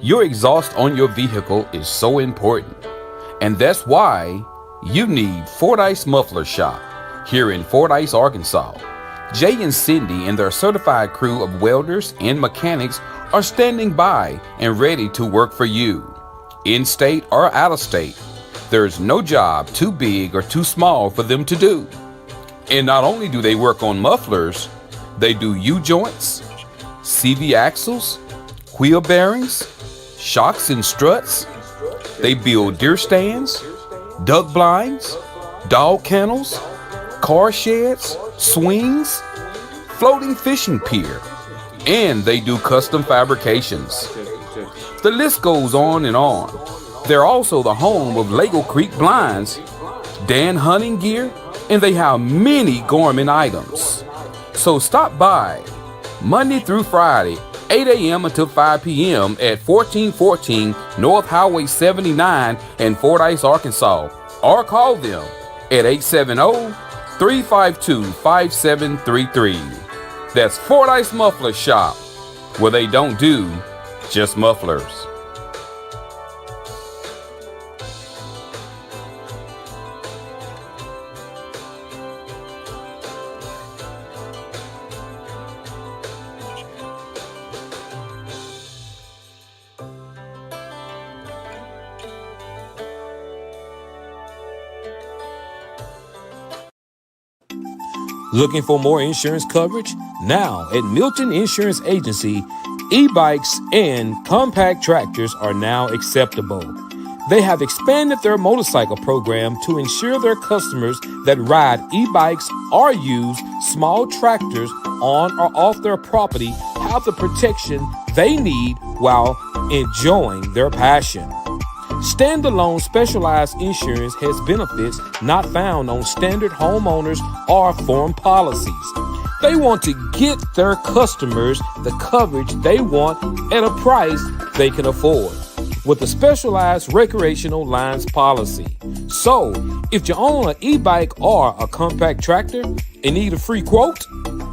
Your exhaust on your vehicle is so important, and that's why you need Fordyce Muffler Shop here in Fordyce, Arkansas. Jay and Cindy and their certified crew of welders and mechanics are standing by and ready to work for you. In-state or out-of-state, there's no job too big or too small for them to do. And not only do they work on mufflers, they do U-joints, CV axles, wheel bearings, shocks and struts. They build deer stands, duck blinds, dog kennels, car sheds, swings, floating fishing pier, and they do custom fabrications. The list goes on and on. They're also the home of Lego Creek Blinds, Dan Hunting Gear, and they have many gourmet items. So stop by Monday through Friday, 8 a.m. until 5 p.m. at 1414 North Highway 79 in Fordyce, Arkansas, or call them at 870-352-5733. That's Fordyce Muffler Shop, where they don't do just mufflers. Looking for more insurance coverage? Now at Milton Insurance Agency, e-bikes and compact tractors are now acceptable. They have expanded their motorcycle program to ensure their customers that ride e-bikes or use small tractors on or off their property have the protection they need while enjoying their passion. Standalone specialized insurance has benefits not found on standard homeowners or form policies. They want to get their customers the coverage they want at a price they can afford with a specialized recreational lines policy. So, if you own an e-bike or a compact tractor and need a free quote,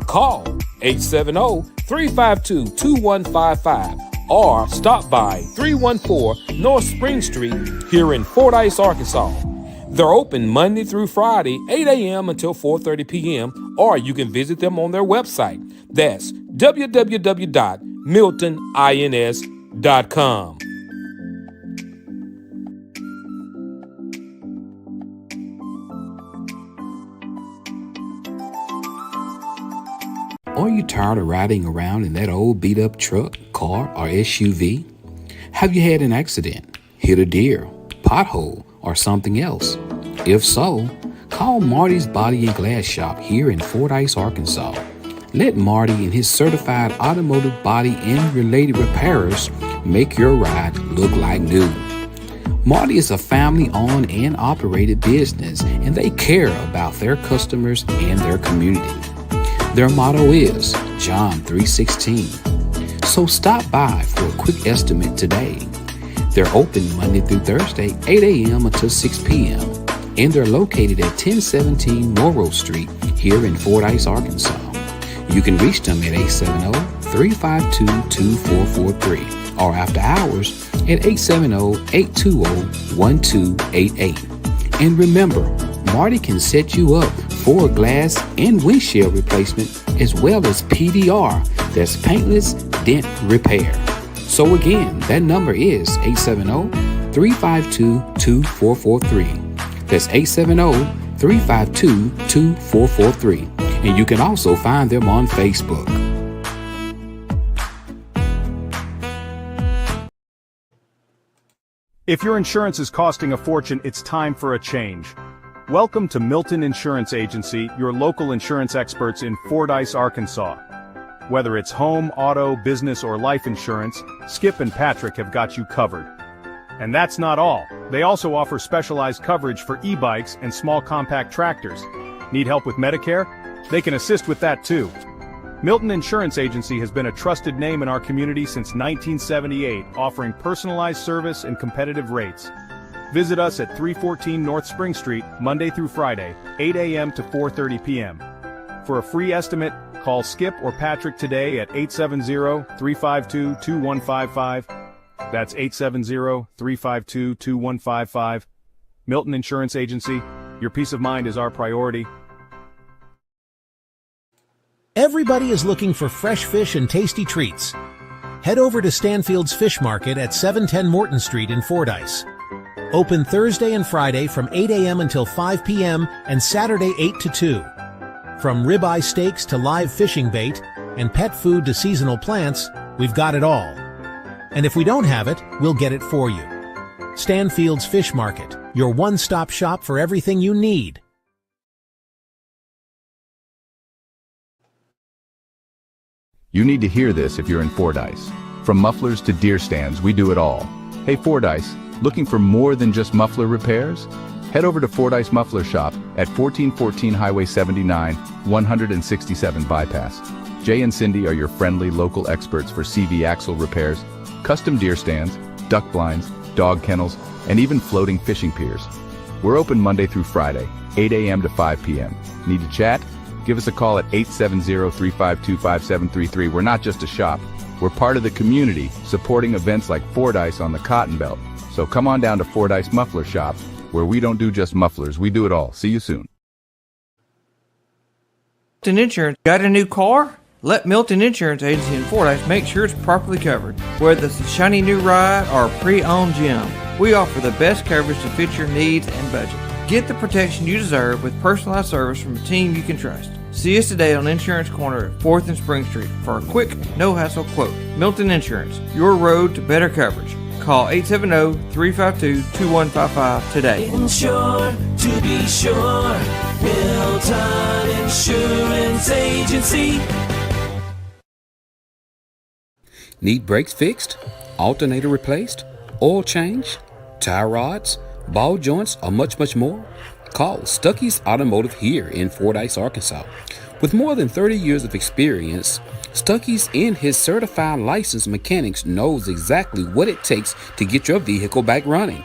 call 870-352-2155 or stop by 314 North Spring Street here in Fordyce, Arkansas. They're open Monday through Friday, 8 a.m. until 4:30 p.m., or you can visit them on their website. That's www.miltonins.com. Are you tired of riding around in that old beat-up truck, car, or SUV? Have you had an accident, hit a deer, pothole, or something else? If so, call Marty's Body and Glass Shop here in Fordyce, Arkansas. Let Marty and his certified automotive body and related repairers make your ride look like new. Marty is a family-owned and operated business, and they care about their customers and their community. Their motto is John 3:16. So stop by for a quick estimate today. They're open Monday through Thursday, 8 a.m. until 6 p.m. and they're located at 1017 Morrow Street here in Fordyce, Arkansas. You can reach them at 870-352-2443 or after hours at 870-820-1288. And remember, Marty can set you up for glass and windshield replacement as well as PDR, that's paintless dent repair. So again, that number is 870-352-2443. That's 870-352-2443. And you can also find them on Facebook. If your insurance is costing a fortune, it's time for a change. Welcome to Milton Insurance Agency, your local insurance experts in Fordyce, Arkansas. Whether it's home, auto, business, or life insurance, Skip and Patrick have got you covered. And that's not all. They also offer specialized coverage for e-bikes and small compact tractors. Need help with Medicare? They can assist with that too. Milton Insurance Agency has been a trusted name in our community since 1978, offering personalized service and competitive rates. Visit us at 314 North Spring Street, Monday through Friday, 8 a.m. to 4:30 p.m. For a free estimate, call Skip or Patrick today at 870-352-2155. That's 870-352-2155. Milton Insurance Agency, your peace of mind is our priority. Everybody is looking for fresh fish and tasty treats. Head over to Stanfield's Fish Market at 710 Morton Street in Fordyce. Open Thursday and Friday from 8 a.m. until 5 p.m. and Saturday 8 to 2. From ribeye steaks to live fishing bait and pet food to seasonal plants, we've got it all. And if we don't have it, we'll get it for you. Stanfield's Fish Market, your one-stop shop for everything you need. You need to hear this if you're in Fordyce. From mufflers to deer stands, we do it all. Hey Fordyce, looking for more than just muffler repairs? Head over to Fordyce Muffler Shop at 1414 Highway 79, 167 Bypass. Jay and Cindy are your friendly local experts for CV axle repairs, custom deer stands, duck blinds, dog kennels, and even floating fishing piers. We're open Monday through Friday, 8 a.m. to 5 p.m. Need to chat? Give us a call at 870-352-5733. We're not just a shop. We're part of the community, supporting events like Fordyce on the Cotton Belt. So come on down to Fordyce Muffler Shop, where we don't do just mufflers, we do it all. See you soon. Milton Insurance, got a new car? Let Milton Insurance Agency in Fordyce make sure it's properly covered. Whether it's a shiny new ride or a pre-owned gem, we offer the best coverage to fit your needs and budget. Get the protection you deserve with personalized service from a team you can trust. See us today on Insurance Corner at 4th and Spring Street for a quick, no-hassle quote. Milton Insurance, your road to better coverage. Call 870-352-2155 today. Insure to be sure. Milton Insurance Agency. Need brakes fixed? Alternator replaced? Oil change? Tie rods? Ball joints? Or much more? Call Stuckey's Automotive here in Fordyce, Arkansas. With more than 30 years of experience, Stuckey's and his certified licensed mechanics knows exactly what it takes to get your vehicle back running.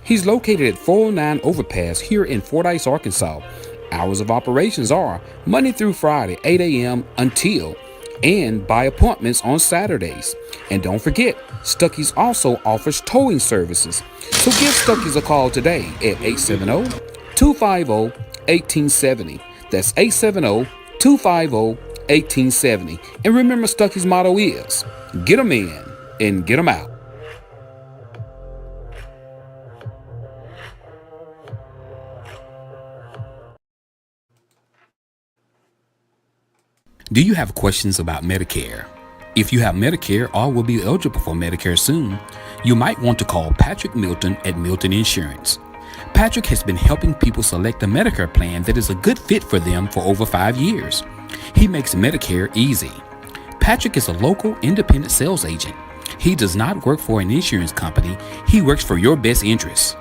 He's located at 409 Overpass here in Fordyce, Arkansas. Hours of operations are Monday through Friday, 8 a.m. until and by appointments on Saturdays. And don't forget, Stuckey's also offers towing services. So give Stuckey's a call today at 870-250-1870. That's 870-250-1870. And remember, Stuckey's motto is, get them in and get them out. Do you have questions about Medicare? If you have Medicare or will be eligible for Medicare soon, you might want to call Patrick Milton at Milton Insurance. Patrick has been helping people select a Medicare plan that is a good fit for them for over 5 years. He makes Medicare easy. Patrick is a local independent sales agent. He does not work for an insurance company. He works for your best interests.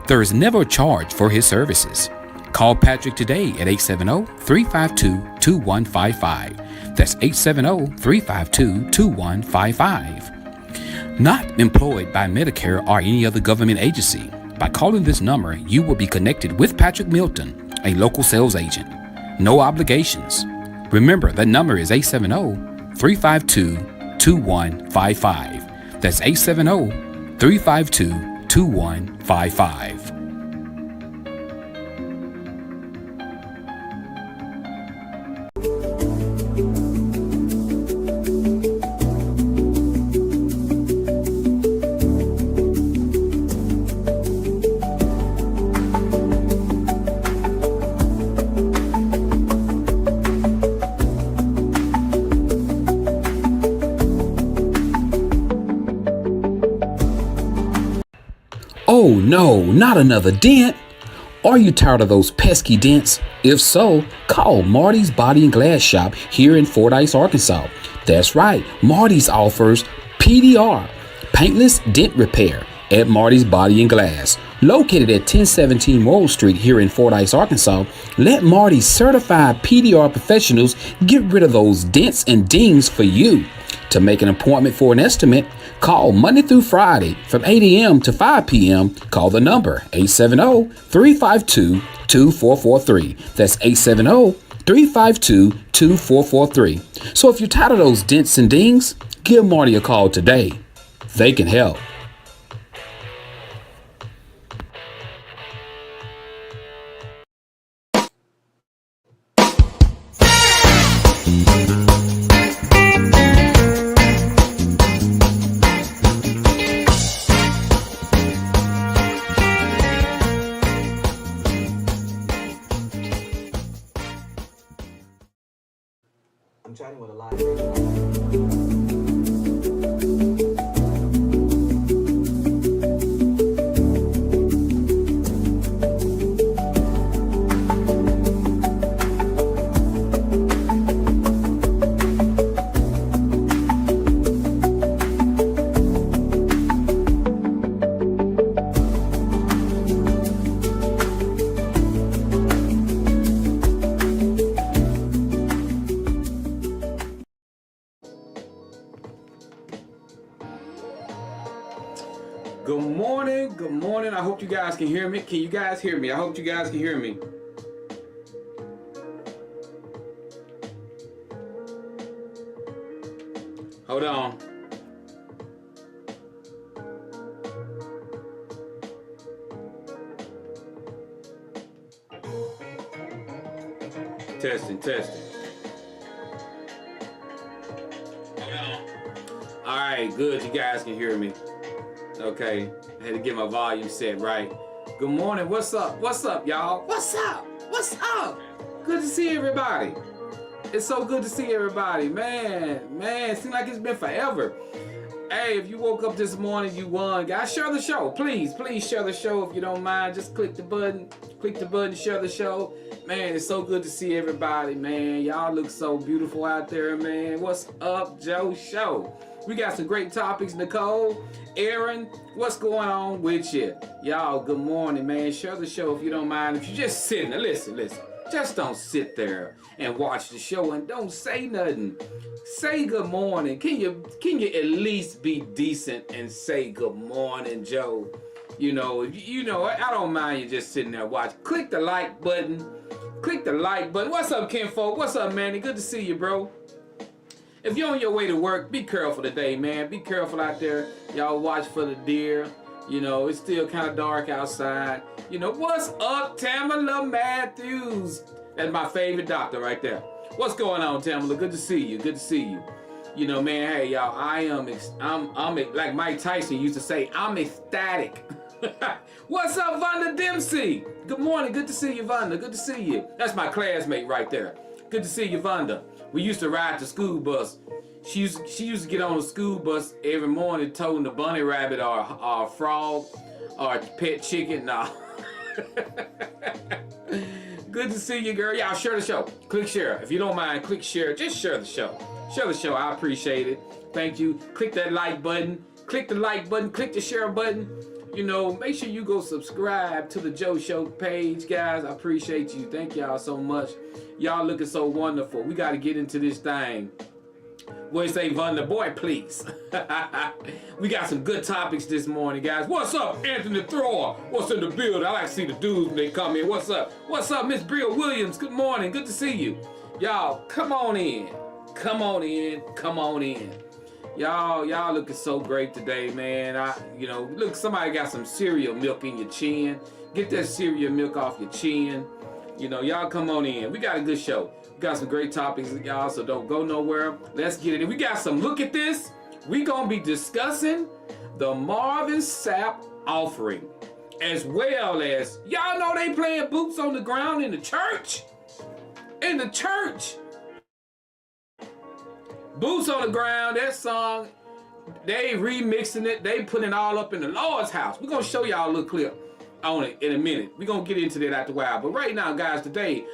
There is never a charge for his services. Call Patrick today at 870-352-2155. That's 870-352-2155. Not employed by Medicare or any other government agency. By calling this number, you will be connected with Patrick Milton, a local sales agent. No obligations. Remember, that number is 870-352-2155. That's 870-352-2155. Oh no, not another dent! Are you tired of those pesky dents? If so, call Marty's Body and Glass Shop here in Fordyce, Arkansas. That's right, Marty's offers PDR, Paintless Dent Repair, at Marty's Body and Glass. Located at 1017 Morrill Street here in Fordyce, Arkansas, let Marty's certified PDR professionals get rid of those dents and dings for you. To make an appointment for an estimate, call Monday through Friday from 8 a.m. to 5 p.m. Call the number 870-352-2443. That's 870-352-2443. So if you're tired of those dents and dings, give Marty a call today. They can help. Good morning. I hope you guys can hear me. Can you guys hear me? I hope you guys can hear me. Hold on. Testing. Hold on. All right, good. You guys can hear me. Okay, I had to get my volume set right. Good morning. What's up, y'all? What's up? Good to see everybody. It's so good to see everybody. Man, it seems like it's been forever. Hey, if you woke up this morning, you won. Guys, share the show. Please share the show if you don't mind. Just click the button, share the show. Man, it's so good to see everybody, man. Y'all look so beautiful out there, man. What's up, Joe Show? We got some great topics. Nicole, Aaron, what's going on with you? Y'all, good morning, man. Share the show if you don't mind. If you're just sitting there, listen. Just don't sit there and watch the show and don't say nothing. Say good morning. Can you at least be decent and say good morning, Joe? You know, I don't mind you just sitting there watching. Click the like button. What's up, Kinfolk? What's up, Manny? Good to see you, bro. If you're on your way to work, be careful today, man. Be careful out there. Y'all watch for the deer. You know, it's still kind of dark outside. You know, what's up, Tamala Matthews? That's my favorite doctor right there. What's going on, Tamala? Good to see you. You know, man, hey, y'all, I'm like Mike Tyson used to say, I'm ecstatic. What's up, Vonda Dempsey? Good morning. Good to see you, Vonda. Good to see you. That's my classmate right there. Good to see you, Vonda. We used to ride the school bus. She used to get on the school bus every morning toting a bunny rabbit or a frog or a pet chicken. Nah. Good to see you, girl. Y'all share the show. Click share. If you don't mind, click share. Just share the show. Share the show. I appreciate it. Thank you. Click that like button. Click the share button. You know, make sure you go subscribe to the Joe Show page, guys. I appreciate you. Thank y'all so much. Y'all looking so wonderful. We got to get into this thing. What do you say, Vonda? Boy, please. We got some good topics this morning, guys. What's up, Anthony Thrower? What's in the building? I like to see the dudes when they come in. What's up? What's up, Miss Brill Williams? Good morning. Good to see you. Y'all, come on in. Y'all looking so great today, man. Look, somebody got some cereal milk in your chin. Get that cereal milk off your chin. You know, y'all come on in. We got a good show. We got some great topics, y'all, so don't go nowhere. Let's get it in. We got some, look at this. We gonna be discussing the Marvin Sap Offering, as well as, y'all know they playing Boots on the Ground in the church. Boots on the Ground, that song, they remixing it. They putting it all up in the Lord's house. We're gonna show y'all a little clip on it in a minute. We're gonna get into that after a while. But right now, guys, today,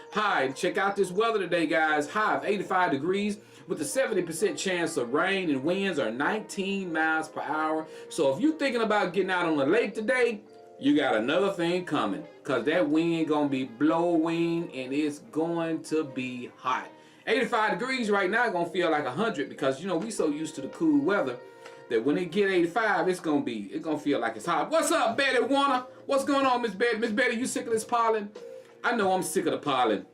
check out this weather today, guys. High of 85 degrees with a 70% chance of rain, and winds are 19 miles per hour. So if you're thinking about getting out on the lake today, you got another thing coming, because that wind gonna be blowing and it's going to be hot. 85 degrees right now gonna feel like 100, because, you know, we so used to the cool weather that when it get 85, it's gonna feel like it's hot. What's up, Betty Warner? What's going on, Miss Betty? Miss Betty, you sick of this pollen? I know I'm sick of the pollen.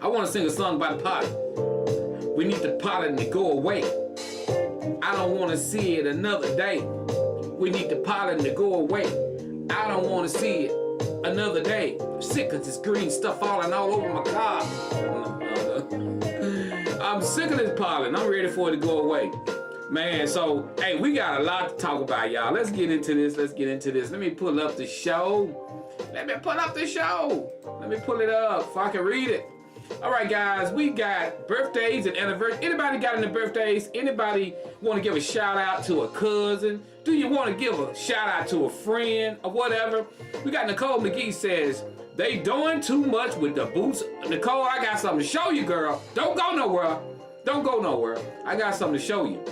I want to sing a song about the pollen. We need the pollen to go away. I don't want to see it another day. We need the pollen to go away. I don't want to see it another day. I'm sick of this green stuff falling all over my car. I'm sick of this pollen. I'm ready for it to go away. Man, so, hey, we got a lot to talk about, y'all. Let's get into this. Let me pull up the show. Let me pull it up so I can read it. All right, guys, we got birthdays and anniversaries. Anybody got any birthdays? Anybody want to give a shout out to a cousin? Do you want to give a shout out to a friend or whatever? We got Nicole McGee says, they doing too much with the boots. Nicole, I got something to show you, girl. Don't go nowhere. Don't go nowhere. I got something to show you.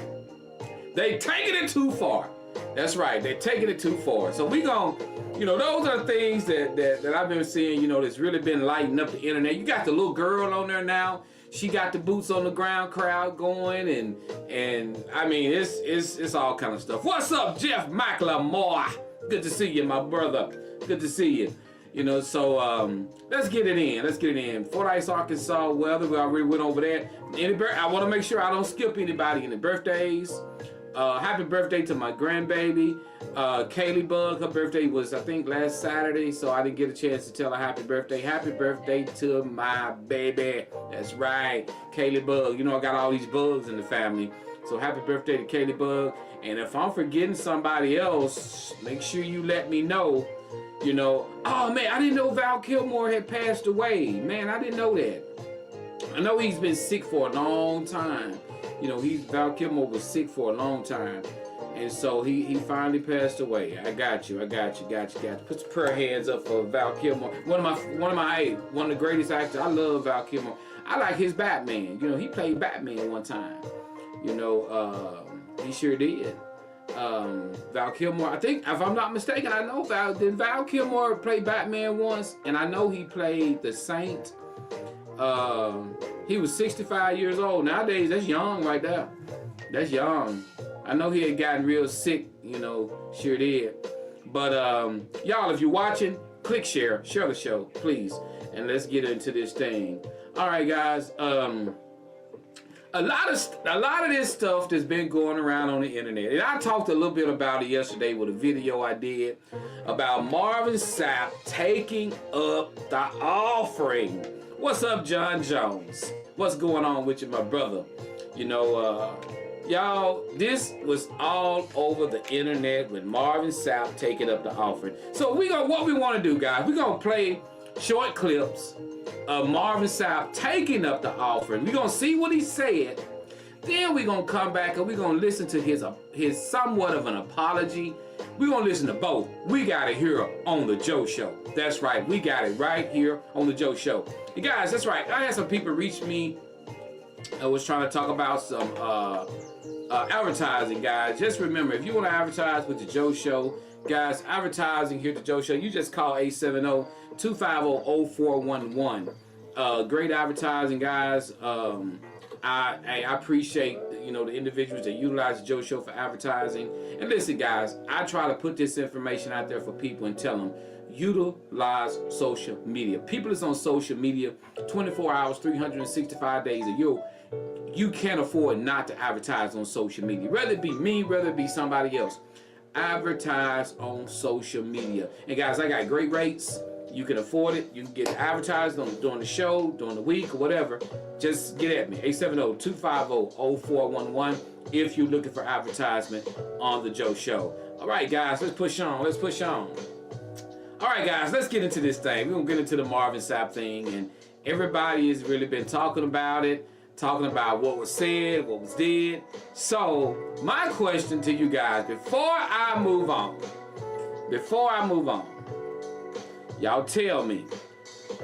They taking it too far. That's right. They're taking it too far. So we gonna, those are things that I've been seeing, that's really been lighting up the internet. You got the little girl on there now. She got the boots on the ground crowd going, and I mean, it's all kind of stuff. What's up, Jeff McLemore? Good to see you, my brother. Good to see you. So let's get it in. Fordyce, Arkansas weather. We already went over that. I want to make sure I don't skip anybody in the birthdays. Happy birthday to my grandbaby, Kaylee Bug. Her birthday was, I think, last Saturday, so I didn't get a chance to tell her happy birthday. Happy birthday to my baby. That's right, Kaylee Bug. I got all these bugs in the family. So happy birthday to Kaylee Bug. And if I'm forgetting somebody else, make sure you let me know. Oh man, I didn't know Val Kilmer had passed away. Man, I didn't know that. I know he's been sick for a long time. Val Kilmer was sick for a long time. And so he finally passed away. I got you. Put some prayer hands up for Val Kilmer. One of the greatest actors. I love Val Kilmer. I like his Batman. He played Batman one time. He sure did. Val Kilmer, I think, if I'm not mistaken, I know Val Kilmer played Batman once, and I know he played the Saint. He was 65 years old. Nowadays, that's young right there. That's young. I know he had gotten real sick, sure did. But y'all, if you're watching, click share the show, please, and let's get into this thing. All right, guys. A lot of this stuff that's been going around on the internet, and I talked a little bit about it yesterday with a video I did about Marvin Sap taking up the offering. What's up, John Jones? What's going on with you, my brother? Y'all, this was all over the internet with Marvin Sap taking up the offering. So what we want to do, guys, we're gonna play short clips of Marvin Sap taking up the offering. We're going to see what he said. Then we're going to come back and we're going to listen to his somewhat of an apology. We're going to listen to both. We got it here on The Joe Show. That's right. We got it right here on The Joe Show. And guys, that's right. I had some people reach me. I was trying to talk about some advertising, guys. Just remember, if you want to advertise with The Joe Show, guys, advertising here at The Joe Show, you just call 870-250-0411. Great advertising, guys. I appreciate, the individuals that utilize The Joe Show for advertising. And listen, guys, I try to put this information out there for people and tell them, utilize social media. People that's on social media 24 hours, 365 days a year, you can't afford not to advertise on social media. Whether it be me, whether it be somebody else. Advertise on social media. And guys, I got great rates. You can afford it. You can get advertised during the show, during the week, or whatever. Just get at me. 870-250-0411 if you're looking for advertisement on The Joe Show. All right, guys, let's push on. All right, guys, let's get into this thing. We're going to get into the Marvin Sap thing. And everybody has really been talking about it. Talking about what was said, what was did. So, my question to you guys, before I move on, y'all tell me,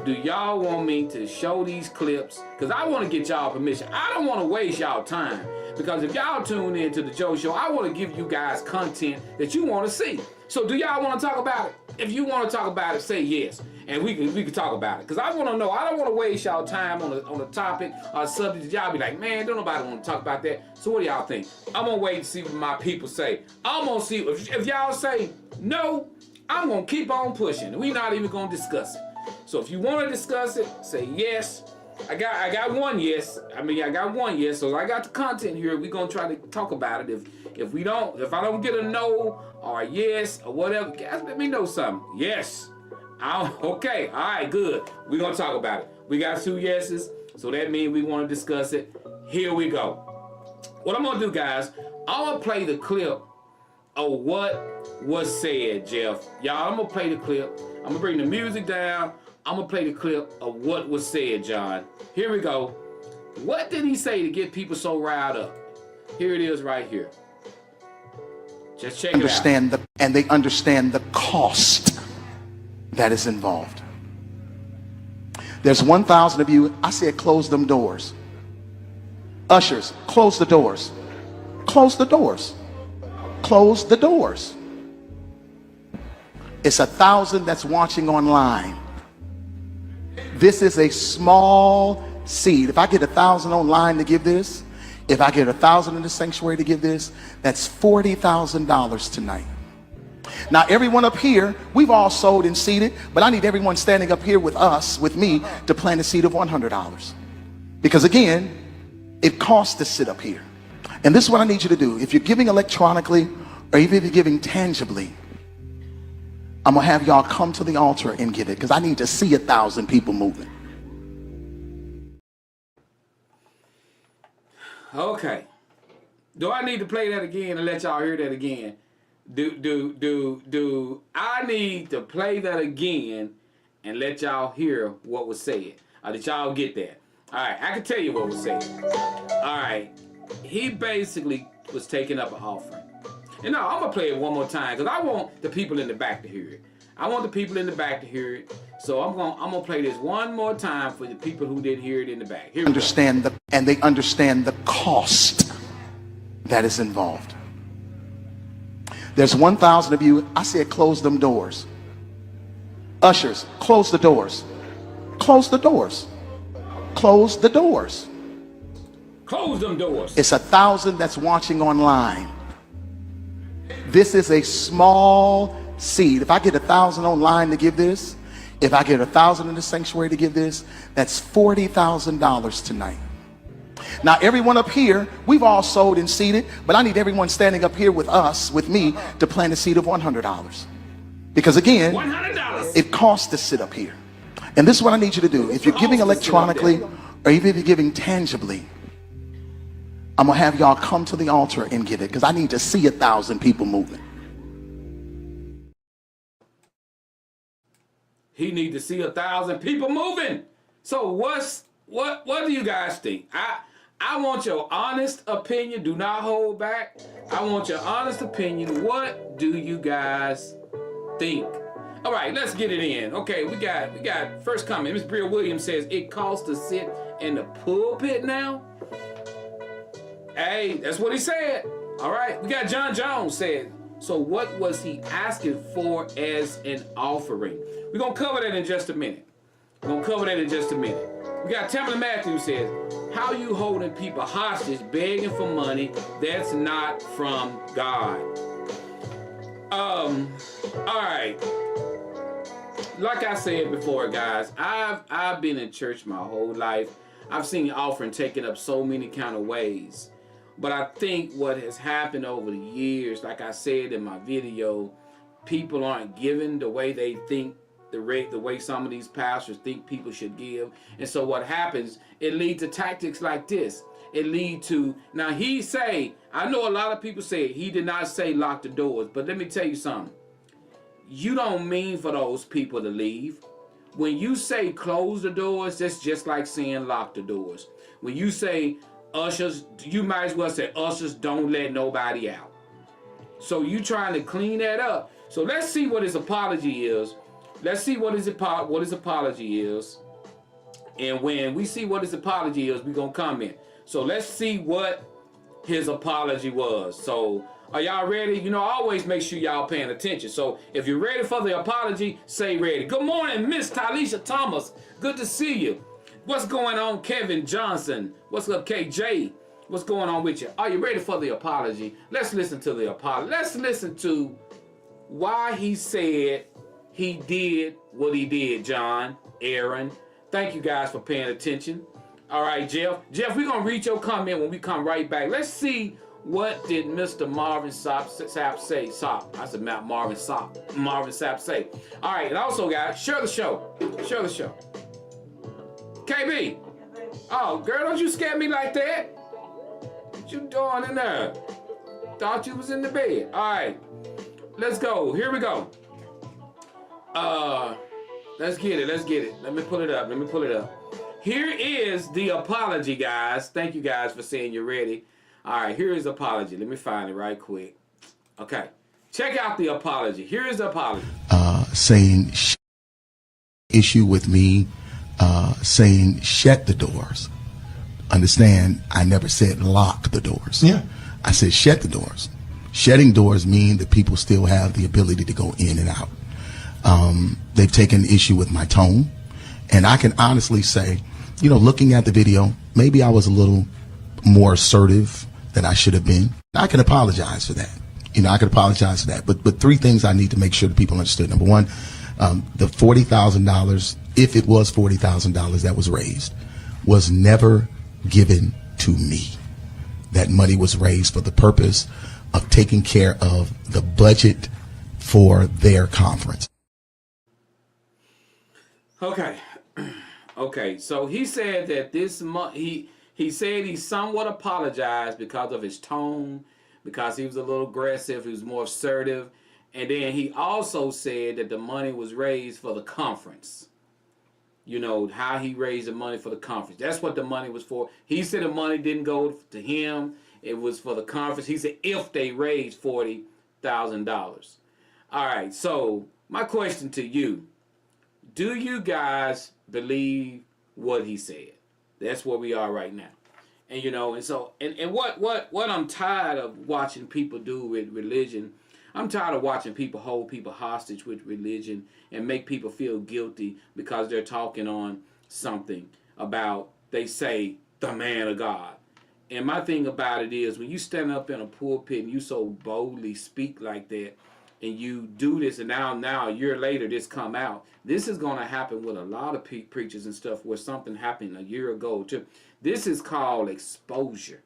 do y'all want me to show these clips? Because I want to get y'all permission. I don't want to waste y'all time. Because if y'all tune in to The Joe Show, I want to give you guys content that you want to see. So, do y'all want to talk about it? If you want to talk about it, say yes. And we can talk about it. Because I want to know. I don't want to waste y'all time on a topic or a subject that y'all be like, man, don't nobody want to talk about that. So what do y'all think? I'm going to wait and see what my people say. I'm going to see. If y'all say no, I'm going to keep on pushing. We're not even going to discuss it. So if you want to discuss it, say yes. I got one yes. I got one yes. So I got the content here. We're going to try to talk about it. If I don't get a no or a yes or whatever, guys, let me know something. Yes. Okay, all right, good. We're going to talk about it. We got 2 yeses, so that means we want to discuss it. Here we go. What I'm going to do, guys, I'm going to play the clip of what was said, Jeff. Y'all, I'm going to play the clip. I'm going to bring the music down. I'm gonna play the clip of what was said, John. Here we go. What did he say to get people so riled up? Here it is right here. Just check it out. And they understand the cost that is involved. There's 1,000 of you. I said close them doors. Ushers, close the doors. Close the doors. Close the doors. It's 1,000 that's watching online. This is a small seed. If I get 1,000 online to give this, if I get 1,000 in the sanctuary to give this, that's $40,000 tonight. Now, everyone up here, we've all sold and seeded, but I need everyone standing up here with us, with me, to plant a seed of $100. Because again, it costs to sit up here. And this is what I need you to do. If you're giving electronically, or even if you're giving tangibly, I'm gonna have y'all come to the altar and give it, because I need to see 1,000 people moving. Okay. Do I need to play that again and let y'all hear that again? Do I need to play that again and let y'all hear what was said? Did y'all get that? All right, I can tell you what was said. All right, he basically was taking up an offering. And now I'm gonna play it one more time because I want the people in the back to hear it. I want the people in the back to hear it. So I'm gonna play this one more time for the people who didn't hear it in the back. Here we go. And they understand the cost that is involved. There's 1,000 of you. I said close them doors. Ushers, close the doors. Close the doors. Close the doors. Close them doors. It's 1,000 that's watching online. This is a small seed. If I get 1,000 online to give this, if I get 1,000 in the sanctuary to give this, that's $40,000 tonight. Now, everyone up here, we've all sold and seeded, but I need everyone standing up here with us, with me, to plant a seed of $100. Because again, $100. it costs to sit up here. And this is what I need you to do. If you're giving electronically, or even if you're giving tangibly, I'm gonna have y'all come to the altar and give it, because I need to see 1,000 people moving. He need to see 1,000 people moving. So what do you guys think? I want your honest opinion. Do not hold back. I want your honest opinion. What do you guys think? All right, let's get it in. Okay, we got first comment. Miss Bria Williams says it costs to sit in the pulpit now. Hey, that's what he said. All right, we got John Jones said. So what was he asking for as an offering? We're gonna cover that in just a minute. We got Tamala Matthews says, how you holding people hostage, begging for money that's not from God? All right. Like I said before, guys, I've been in church my whole life. I've seen offering taken up so many kind of ways. But I think what has happened over the years, like I said in my video, people aren't giving the way they think, the way some of these pastors think people should give. And so what happens, it leads to tactics like this. It leads to, now he say, I know a lot of people say he did not say lock the doors, but let me tell you something. You don't mean for those people to leave. When you say close the doors, that's just like saying lock the doors. When you say ushers, you might as well say ushers don't let nobody out. So you trying to clean that up. So let's see what his apology is. Let's see what his apology is. And when we see what his apology is, we're going to comment. So let's see what his apology was. So are y'all ready? You know, always make sure y'all paying attention. So if you're ready for the apology, say ready. Good morning, Miss Talisha Thomas. Good to see you. What's going on, Kevin Johnson? What's up, KJ? What's going on with you? Are you ready for the apology? Let's listen to the apology. Let's listen to why he said he did what he did, John, Aaron. Thank you guys for paying attention. All right, Jeff. Jeff, we're going to read your comment when we come right back. Let's see what did Mr. Marvin Sap say. I said Marvin Sap say. All right, and also, guys, share the show. Share the show. KB. Oh, girl, don't you scare me like that. What you doing in there? Thought you was in the bed. All right, let's go. Here we go. Let's get it. Let me pull it up. Here is the apology, guys. Thank you guys for saying you're ready. All right, here is the apology. Let me find it right quick. Okay. Check out the apology. Here is the apology. Saying issue with me, saying shut the doors. Understand, I never said lock the doors. Yeah. I said shut the doors. Shutting doors mean that people still have the ability to go in and out. They've taken issue with my tone. And I can honestly say, looking at the video, maybe I was a little more assertive than I should have been. I can apologize for that. But three things I need to make sure that people understood. Number one, the $40,000, if it was $40,000 that was raised, was never given to me. That money was raised for the purpose of taking care of the budget for their conference. Okay, so he said that this month, he said he somewhat apologized because of his tone, because he was a little aggressive, he was more assertive, and then he also said that the money was raised for the conference. How he raised the money for the conference. That's what the money was for. He said the money didn't go to him, it was for the conference. He said if they raised $40,000. All right, so my question to you, do you guys believe what he said? That's where we are right now. And and what I'm tired of watching people do with religion, I'm tired of watching people hold people hostage with religion and make people feel guilty because they're talking on something about, they say, the man of God. And my thing about it is, when you stand up in a pulpit and you so boldly speak like that, and you do this, and now a year later this come out, this is going to happen with a lot of preachers and stuff, where something happened a year ago too. This is called exposure,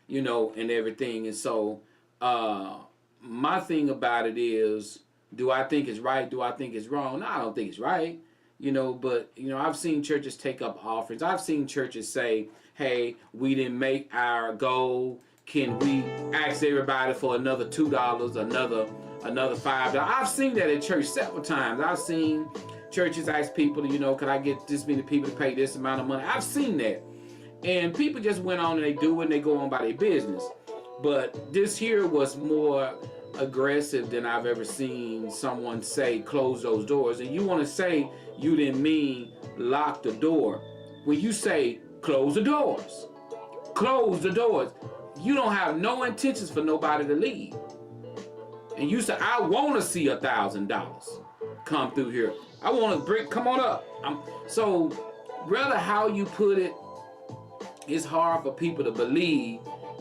and everything. And so my thing about it is, do I think it's right? Do I think it's wrong? No, I don't think it's right. But I've seen churches take up offerings. I've seen churches say, hey, we didn't make our goal. Can we ask everybody for another $2, another $5? I've seen that at church several times. I've seen churches ask people, could I get this many people to pay this amount of money? I've seen that. And people just went on and they do it and they go on by their business. But this here was more aggressive than I've ever seen someone say, close those doors. And you want to say you didn't mean lock the door. When you say close the doors, you don't have no intentions for nobody to leave. And you say, I want to see $1,000 come through here. I want to come on up. So rather how you put it, it's hard for people to believe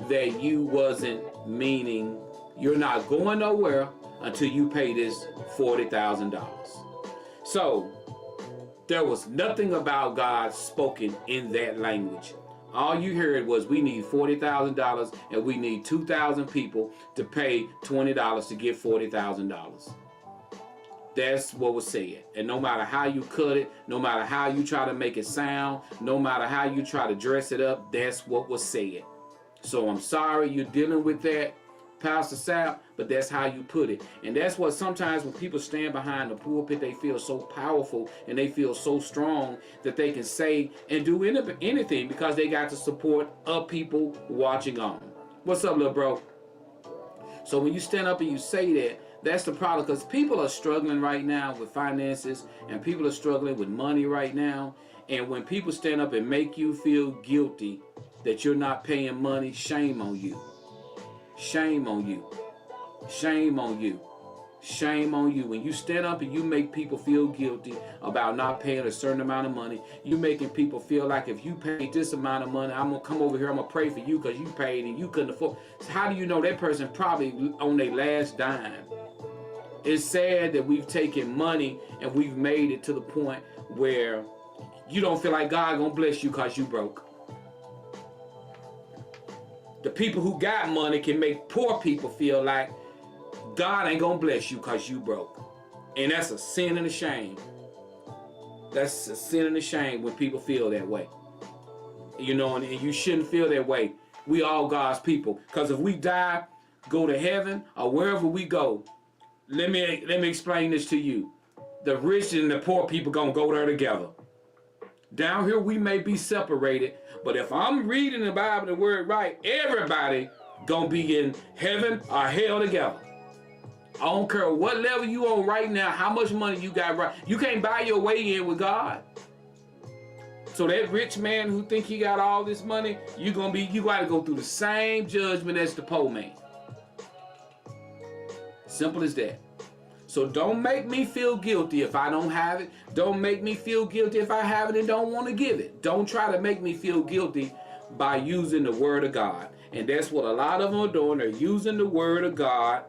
that you wasn't meaning you're not going nowhere until you pay this $40,000. So there was nothing about God spoken in that language. All you heard was, we need $40,000 and we need 2,000 people to pay $20 to get $40,000. That's what was said. And no matter how you cut it, no matter how you try to make it sound, no matter how you try to dress it up, that's what was said. So I'm sorry you're dealing with that, Pastor Sap, but that's how you put it. And that's what sometimes when people stand behind the pulpit, they feel so powerful and they feel so strong that they can say and do anything because they got the support of people watching on. What's up, little bro? So when you stand up and you say that, that's the problem, because people are struggling right now with finances and people are struggling with money right now. And when people stand up and make you feel guilty that you're not paying money, shame on you. Shame on you. Shame on you. Shame on you. When you stand up and you make people feel guilty about not paying a certain amount of money, you making people feel like if you paid this amount of money, I'm going to come over here, I'm going to pray for you because you paid and you couldn't afford. So how do you know that person probably on their last dime? It's sad that we've taken money and we've made it to the point where you don't feel like God going to bless you because you broke. The people who got money can make poor people feel like God ain't gonna bless you because you broke. And that's a sin and a shame. That's a sin and a shame when people feel that way. And you shouldn't feel that way. We all God's people. Because if we die, go to heaven, or wherever we go, let me explain this to you. the rich and the poor people gonna go there together. Down here we may be separated, but if I'm reading the Bible, the word right, everybody gonna be in heaven or hell together. I don't care what level you on right now, how much money you got right. You can't buy your way in with God. So that rich man who think he got all this money, you gotta go through the same judgment as the poor man. Simple as that. So don't make me feel guilty if I don't have it. Don't make me feel guilty if I have it and don't want to give it. Don't try to make me feel guilty by using the word of God. And that's what a lot of them are doing. They're using the word of God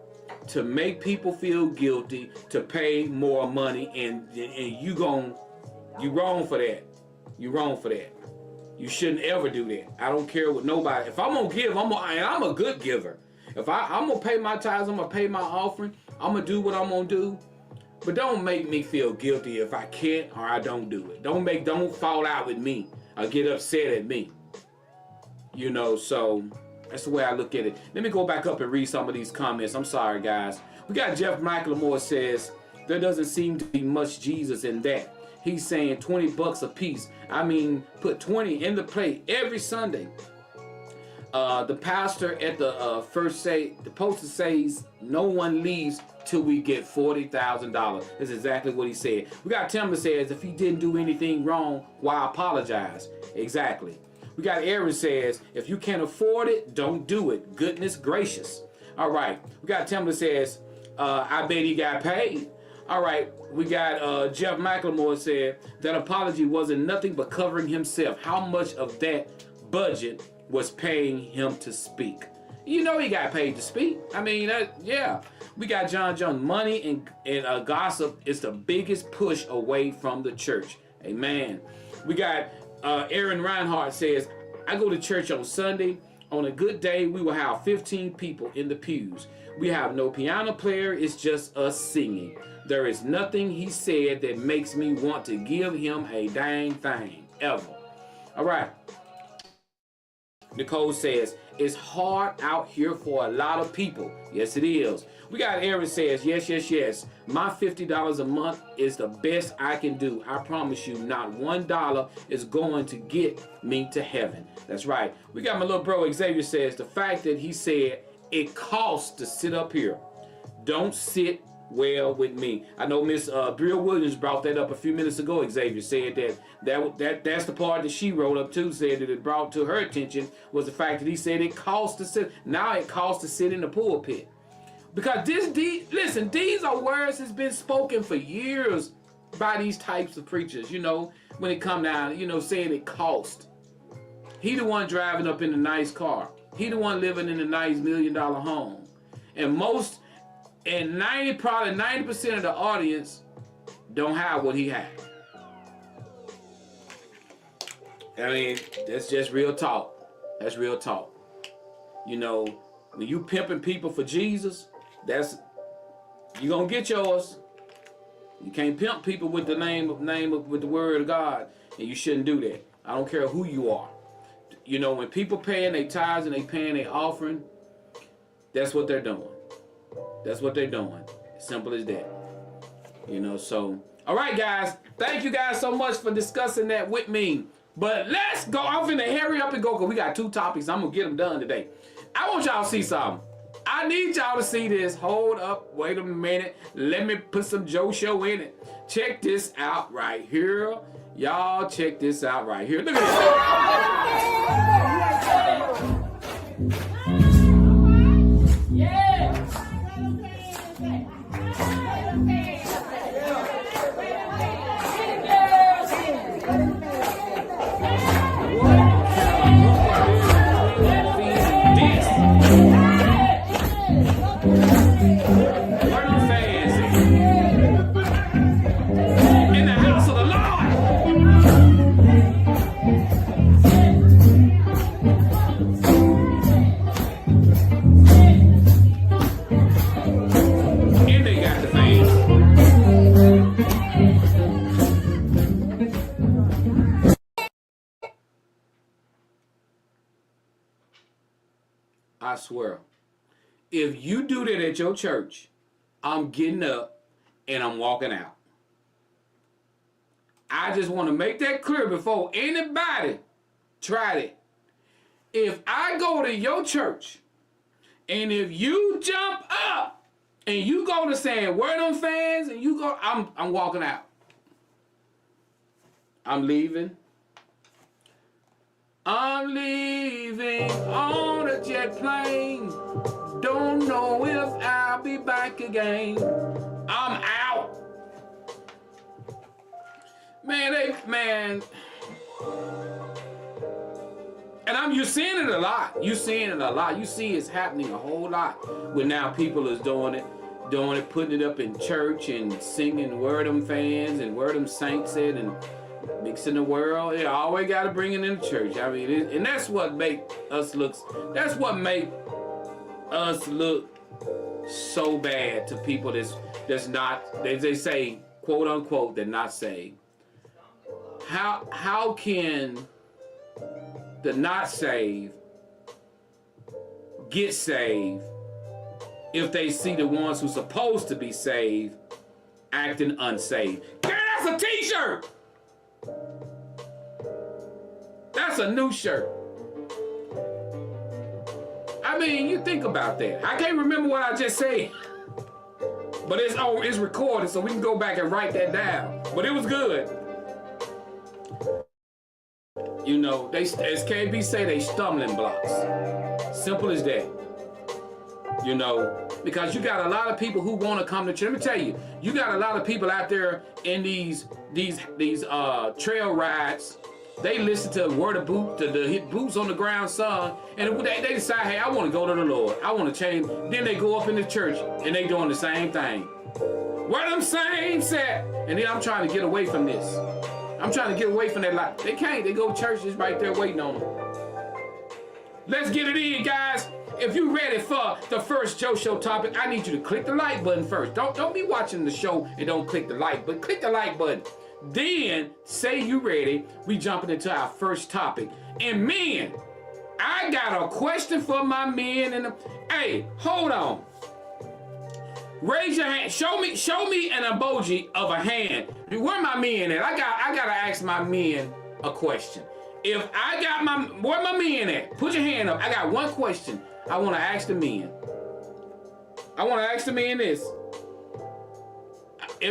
to make people feel guilty to pay more money, and you wrong for that. You wrong for that. You shouldn't ever do that. I don't care what nobody. If I'm gonna give, I'm a good giver. If I'm gonna pay my tithes, I'm gonna pay my offering. I'm gonna do what I'm gonna do. But don't make me feel guilty if I can't or I don't do it. Don't fall out with me or get upset at me. You know, so that's the way I look at it. Let me go back up and read some of these comments. I'm sorry, guys. We got Jeff McLemore says, there doesn't seem to be much Jesus in that. He's saying $20 a piece. I mean, put 20 in the plate every Sunday. The pastor at the the poster says no one leaves till we get $40,000. That's exactly what he said. We got Tim that says if he didn't do anything wrong, why apologize? Exactly. We got Aaron says if you can't afford it, don't do it. Goodness gracious. All right. We got Tim that says I bet he got paid. All right. We got Jeff McLemore said that apology wasn't nothing but covering himself. How much of that budget was paying him to speak? You know he got paid to speak. I mean, yeah. We got John Jones. Money and gossip is the biggest push away from the church. Amen. We got Aaron Reinhardt says, I go to church on Sunday. On a good day, we will have 15 people in the pews. We have no piano player. It's just us singing. There is nothing he said that makes me want to give him a dang thing, ever. All right. Nicole says, it's hard out here for a lot of people. Yes, it is. We got Aaron says, yes. My $50 a month is the best I can do. I promise you, not $1 is going to get me to heaven. That's right. We got my little bro Xavier says, the fact that he said it costs to sit up here. Don't sit well with me. I know Miss Brill Williams brought that up a few minutes ago. Xavier said that's the part that she wrote up too, said that it brought to her attention was the fact that he said it costs to sit. Now it costs to sit in the pulpit. Because listen, these are words that's been spoken for years by these types of preachers, you know, when it come down, you know, saying it cost. He the one driving up in a nice car. He the one living in a nice $1 million home. And probably 90% of the audience don't have what he had. I mean, that's just real talk. That's real talk. You know, when you pimping people for Jesus, you gonna get yours. You can't pimp people with the with the word of God, and you shouldn't do that. I don't care who you are. You know, when people paying their tithes and they paying their offering, that's what they're doing. That's what they're doing. Simple as that. You know, so all right, guys. Thank you guys so much for discussing that with me. But let's go. I'm finna hurry up and go because we got 2 topics. I'm gonna get them done today. I want y'all to see something. I need y'all to see this. Hold up. Wait a minute. Let me put some Joe Show in it. Check this out right here. Y'all check this out right here. Look at this. I swear, if you do that at your church, I'm getting up and I'm walking out. I just want to make that clear before anybody tried it. If I go to your church, and if you jump up and you go to saying, where them fans, and you go, I'm walking out. I'm leaving. I'm leaving on a jet plane. Don't know if I'll be back again. I'm out. Man. And you're seeing it a lot. You see it's happening a whole lot. When now people is doing it, putting it up in church and singing where them fans and where them saints at and mixing the world. You always got to bring it in the church. I mean, and that's what make us look so bad to people that's not, they say, quote unquote, they're not saved. How can the not saved get saved if they see the ones who's supposed to be saved acting unsaved? Yeah, that's a t-shirt. That's a new shirt. I mean, you think about that. I can't remember what I just said, but it's recorded, so we can go back and write that down. But it was good. You know, as KB say, they stumbling blocks. Simple as that. You know, because you got a lot of people who want to come to church. Let me tell you, you got a lot of people out there in these trail rides. They listen to Word of Boot, to the hit Boots on the Ground song, and they decide, hey, I want to go to the Lord. I want to change. Then they go up in the church and they doing the same thing. Where them saints at? And then I'm trying to get away from this. I'm trying to get away from that life. They can't. They go to churches right there waiting on them. Let's get it in, guys. If you're ready for the first Joe Show topic, I need you to click the like button first. Don't be watching the show and don't click the like button. Click the like button. Then say you ready. We jumping into our first topic. And men, I got a question for my men. Hey, hold on. Raise your hand. Show me an emoji of a hand. Where my men at? I gotta ask my men a question. If I got where my men at? Put your hand up. I got one question I want to ask the men. I want to ask the men this.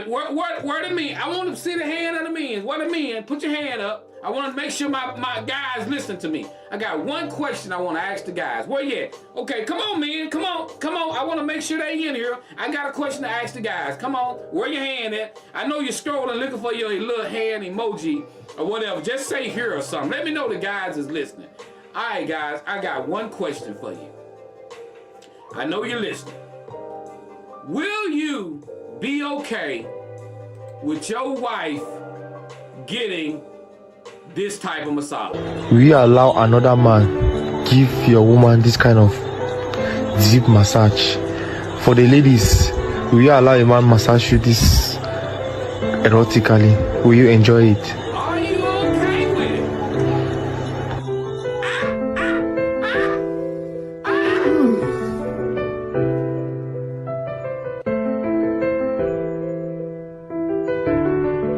Where the men? I want to see the hand of the men. Where the men? Put your hand up. I want to make sure my guys listen to me. I got one question I want to ask the guys. Where you at? Okay, come on, men. Come on. I want to make sure they in here. I got a question to ask the guys. Come on. Where your hand at? I know you're scrolling looking for your little hand emoji or whatever. Just say here or something. Let me know the guys is listening. All right, guys. I got one question for you. I know you're listening. Will you be okay with your wife getting this type of massage? Will you allow another man give your woman this kind of deep massage? For the ladies, will you allow a man massage you this erotically? Will you enjoy it? Are you okay with it?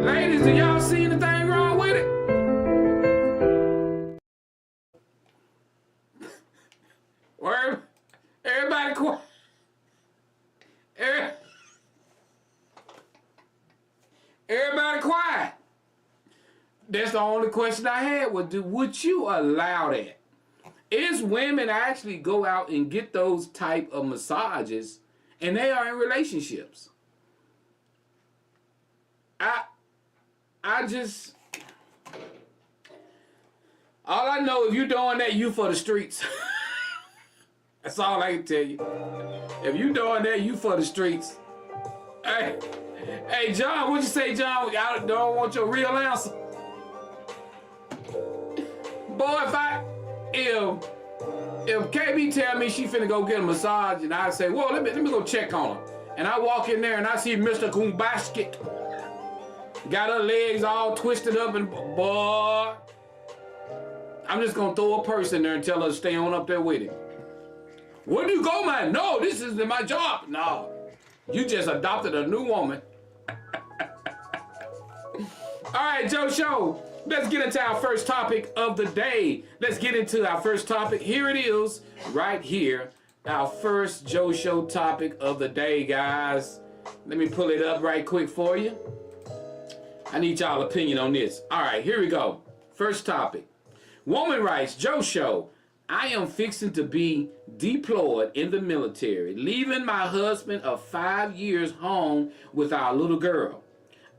Ladies, do y'all see anything wrong with it? Where everybody quiet. Everybody quiet. That's the only question I had was, would you allow that? Is women actually go out and get those type of massages and they are in relationships? I just, all I know, if you're doing that, you for the streets. That's all I can tell you. If you doing that, you for the streets. Hey, John, what'd you say, John? I don't want your real answer. Boy, if KB tell me she finna go get a massage and I say, well, let me go check on her. And I walk in there and I see Mr. Kumbasket. Got her legs all twisted up and boy, I'm just gonna throw a purse in there and tell her to stay on up there with it. Where do you go, man? No, this isn't my job. No, you just adopted a new woman. All right, Joe Show. Let's get into our first topic of the day. Let's get into our first topic. Here it is, right here. Our first Joe Show topic of the day, guys. Let me pull it up right quick for you. I need y'all opinion on this. All right, here we go. First topic. Woman writes, Joe Show, I am fixing to be deployed in the military, leaving my husband of 5 years home with our little girl.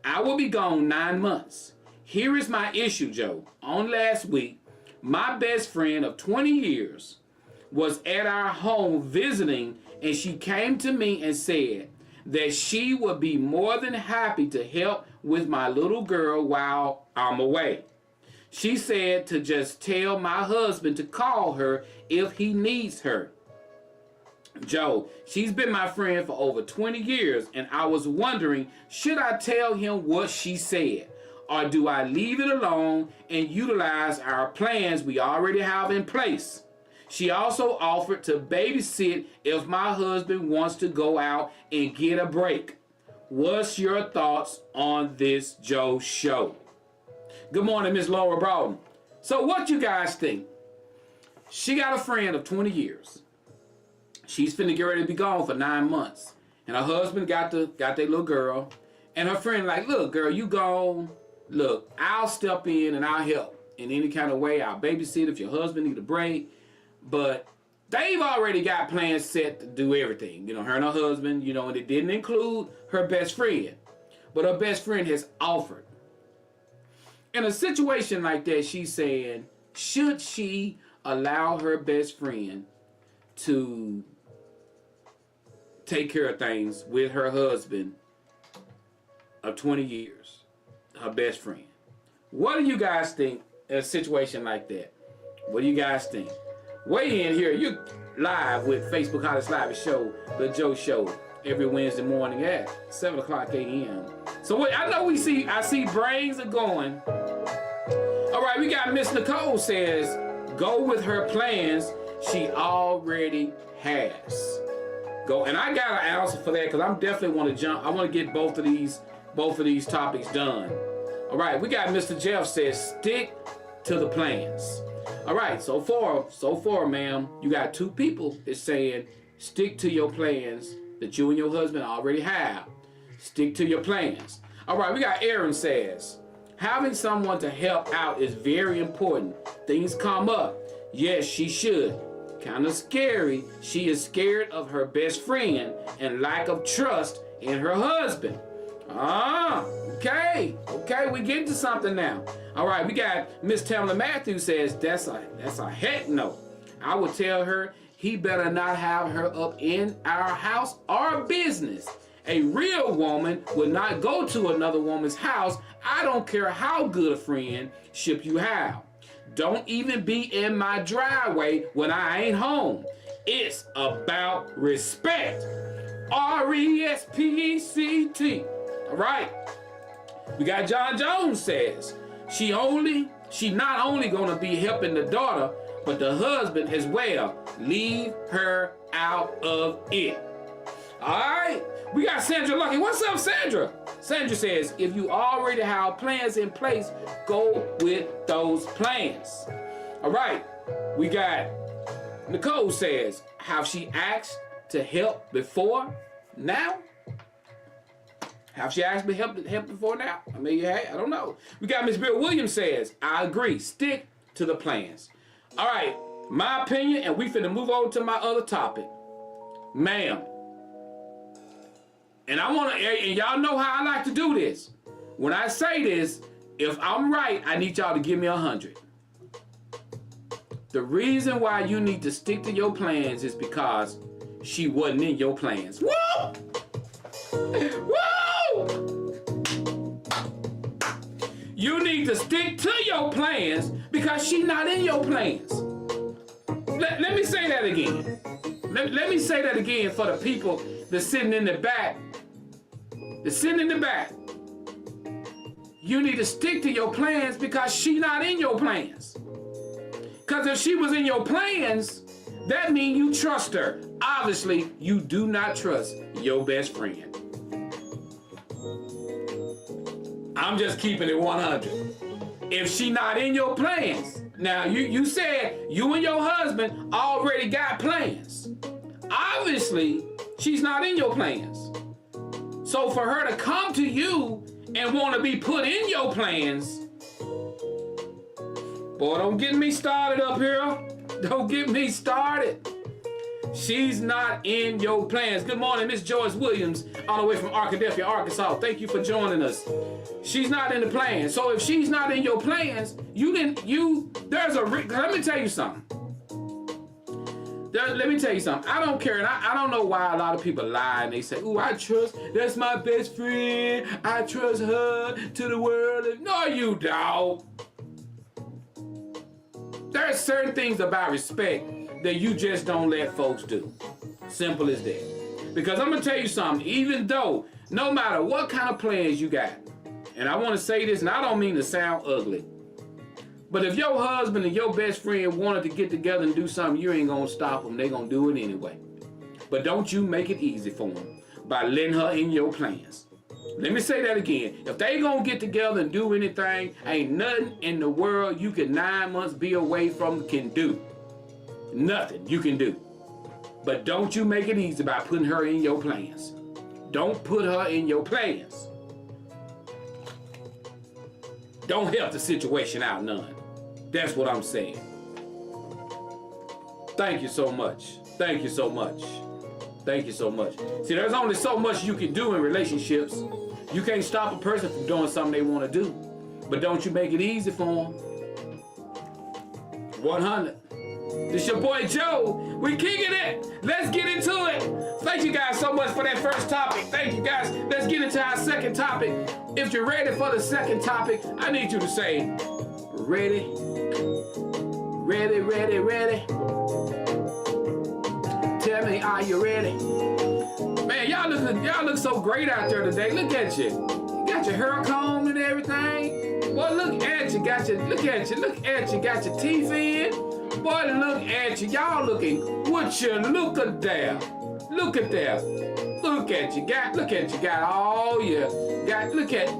I will be gone 9 months. Here is my issue, Joe. On last week, my best friend of 20 years was at our home visiting, and she came to me and said that she would be more than happy to help with my little girl while I'm away. She said to just tell my husband to call her if he needs her. Joe, she's been my friend for over 20 years, and I was wondering, should I tell him what she said? Or do I leave it alone and utilize our plans we already have in place? She also offered to babysit if my husband wants to go out and get a break. What's your thoughts on this Joe Show? Good morning, Miss Laura Broughton. So what you guys think? She got a friend of 20 years. She's finna get ready to be gone for 9 months. And her husband got their little girl. And her friend like, look, girl, you gone. Look, I'll step in and I'll help in any kind of way. I'll babysit if your husband need a break. But they've already got plans set to do everything. You know, her and her husband, you know, and it didn't include her best friend. But her best friend has offered. In a situation like that, she's saying, should she allow her best friend to take care of things with her husband of 20 years? Her best friend. What do you guys think in a situation like that? What do you guys think? Weigh in here. You're live with Facebook Hottest Live Show, The Joe Show, every Wednesday morning at 7 o'clock a.m. So I know I see brains are going. All right, we got Miss Nicole says, go with her plans she already has. Go, and I got an answer for that because I'm definitely want to jump. I want to get both of these topics done. All right, we got Mr. Jeff says, stick to the plans. All right, so far, ma'am, you got two people that's saying, stick to your plans that you and your husband already have. Stick to your plans. All right, we got Aaron says, having someone to help out is very important. Things come up. Yes, she should. Kind of scary. She is scared of her best friend and lack of trust in her husband. Okay, we getting to something now. All right, we got Miss Tamla Matthews says, that's a heck no. I would tell her he better not have her up in our house or business. A real woman would not go to another woman's house. I don't care how good a friendship you have. Don't even be in my driveway when I ain't home. It's about respect. RESPECT. All right. We got John Jones says, she not only gonna be helping the daughter, but the husband as well. Leave her out of it. All right. We got Sandra Lucky. What's up, Sandra? Sandra says, if you already have plans in place, go with those plans. All right. We got Nicole says, have she asked to help before now? Have she asked me help before now? I mean, hey, I don't know. We got Miss Bill Williams says, I agree. Stick to the plans. All right. My opinion, and we finna move on to my other topic. Ma'am. And and y'all know how I like to do this. When I say this, if I'm right, I need y'all to give me 100. The reason why you need to stick to your plans is because she wasn't in your plans. Woo! Woo! You need to stick to your plans because she's not in your plans. Let me say that again. Let me say that again for the people that's sitting in the back. You need to stick to your plans because she's not in your plans. Because if she was in your plans, that means you trust her. Obviously, you do not trust your best friend. I'm just keeping it 100. If she not in your plans, now you said you and your husband already got plans. Obviously, she's not in your plans. So for her to come to you and want to be put in your plans, boy, don't get me started up here. Don't get me started. She's not in your plans. Good morning, Miss Joyce Williams, all the way from Arkadelphia, Arkansas. Thank you for joining us. She's not in the plans. So if she's not in your plans, let me tell you something. Let me tell you something. I don't care, and I don't know why a lot of people lie and they say, "Ooh, I trust, that's my best friend. I trust her to the world." No, you don't. There are certain things about respect that you just don't let folks do. Simple as that. Because I'm going to tell you something, even though, no matter what kind of plans you got, and I want to say this, and I don't mean to sound ugly, but if your husband and your best friend wanted to get together and do something, you ain't going to stop them. They're going to do it anyway. But don't you make it easy for them by letting her in your plans. Let me say that again. If they gonna get together and do anything, ain't nothing in the world you can 9 months be away from can do. Nothing you can do. But don't you make it easy by putting her in your plans. Don't put her in your plans. Don't help the situation out none. That's what I'm saying. Thank you so much. Thank you so much. Thank you so much. See, there's only so much you can do in relationships. You can't stop a person from doing something they want to do. But don't you make it easy for them. 100. This your boy Joe. We kicking it. Let's get into it. Thank you guys so much for that first topic. Thank you guys. Let's get into our second topic. If you're ready for the second topic, I need you to say, ready, ready, ready, ready. Tell me, are you ready? Man, y'all look so great out there today. Look at you. You got your hair combed and everything. Boy, look at you. Got your teeth in. Boy, look at you. Y'all looking. What you look at there? Look at there. Look at you. Got all your. Look at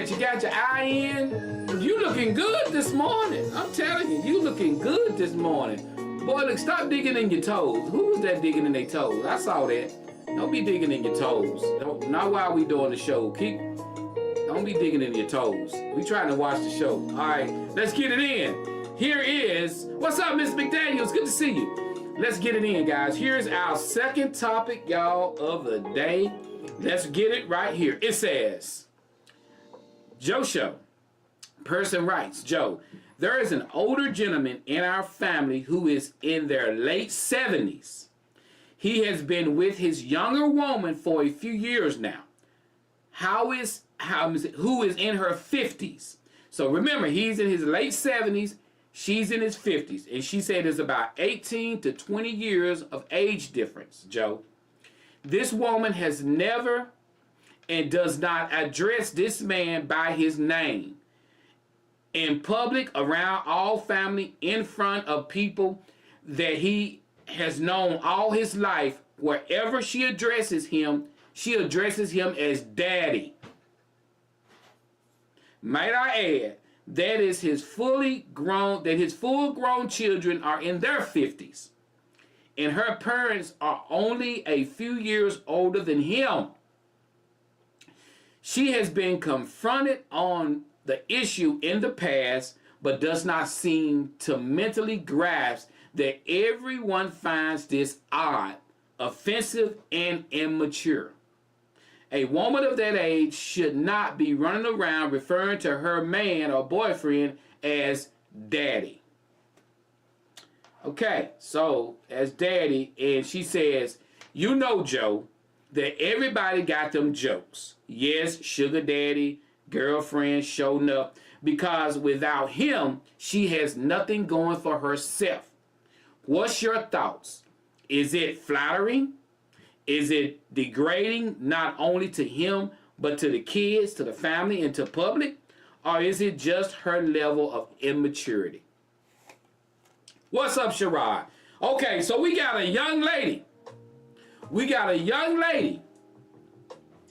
you. Got your eye in. You looking good this morning. I'm telling you, you looking good this morning. Boy, look, stop digging in your toes. Who was that digging in their toes? I saw that. Don't be digging in your toes. Not while we doing the show. Don't be digging in your toes. We trying to watch the show. All right, let's get it in. Here is, what's up, Miss McDaniels? Good to see you. Let's get it in, guys. Here's our second topic, y'all, of the day. Let's get it right here. It says, Joe Show. Person writes, Joe, there is an older gentleman in our family who is in their late 70s. He has been with his younger woman for a few years now. Who is in her 50s. So remember, he's in his late 70s, she's in his 50s. And she said there's about 18 to 20 years of age difference, Joe. This woman has never and does not address this man by his name. In public, around all family, in front of people that he has known all his life, wherever she addresses him as daddy. Might I add, that his full-grown children are in their 50s. And her parents are only a few years older than him. She has been confronted on the issue in the past, but does not seem to mentally grasp that everyone finds this odd, offensive, and immature. A woman of that age should not be running around referring to her man or boyfriend as daddy. Okay, so as daddy, and she says, you know, Joe, that everybody got them jokes. Yes, sugar daddy, girlfriend, showing up, because without him, she has nothing going for herself. What's your thoughts? Is it flattering? Is it degrading not only to him, but to the kids, to the family, and to public? Or is it just her level of immaturity? What's up, Sherrod? Okay, so we got a young lady.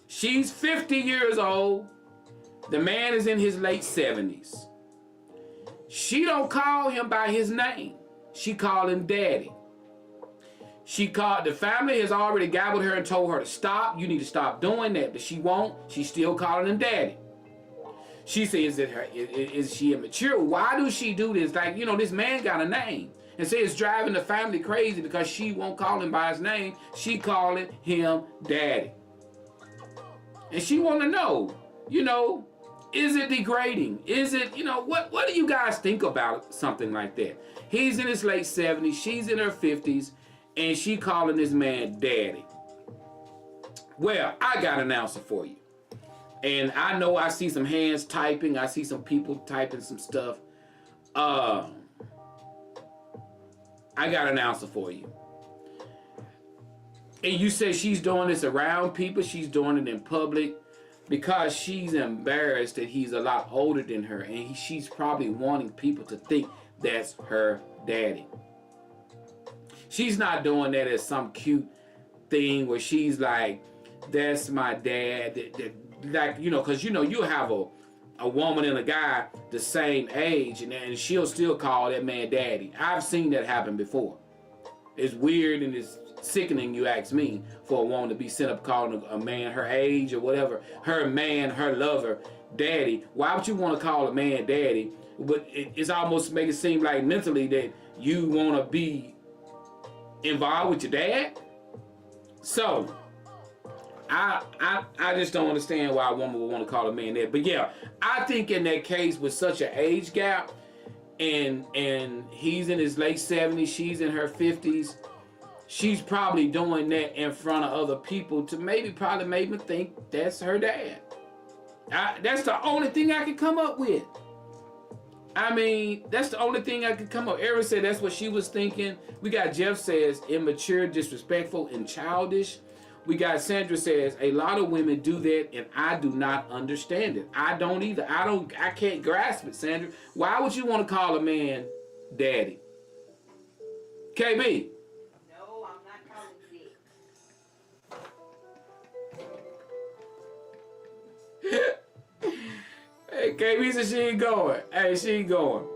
She's 50 years old. The man is in his late 70s. She don't call him by his name. She called him daddy. The family has already gobbled her and told her to stop. You need to stop doing that. But she won't. She's still calling him daddy. She says that is she immature? Why do she do this? Like, you know, this man got a name. And say it's driving the family crazy because she won't call him by his name. She calling him daddy. And she want to know, you know, is it degrading? Is it, you know, what do you guys think about something like that? He's in his late 70s. She's in her 50s. And she calling this man daddy. Well, I got an answer for you. And I know I see some hands typing. I see some people typing some stuff. I got an answer for you. And you say she's doing this around people. She's doing it in public because she's embarrassed that he's a lot older than her. And she's probably wanting people to think that's her daddy. She's not doing that as some cute thing where she's like, that's my dad. Like, you know, because, you know, you'll have a woman and a guy the same age and she'll still call that man daddy. I've seen that happen before. It's weird and it's sickening, you ask me, for a woman to be sent up calling a man her age or whatever, her man, her lover, daddy. Why would you want to call a man daddy? But it's almost make it seem like mentally that you want to be involved with your dad. So I just don't understand why a woman would want to call a man that. But yeah, I think in that case with such an age gap and he's in his late 70s, she's in her 50s, she's probably doing that in front of other people to probably make me think that's her dad. That's the only thing I could come up with. I mean, that's the only thing I could come up. Erin said that's what she was thinking. We got Jeff says immature, disrespectful, and childish. We got Sandra says a lot of women do that and I do not understand it. I don't either. I can't grasp it, Sandra. Why would you want to call a man daddy? KB? No, I'm not calling you that. Hey, KB said she ain't going. Hey, she ain't going.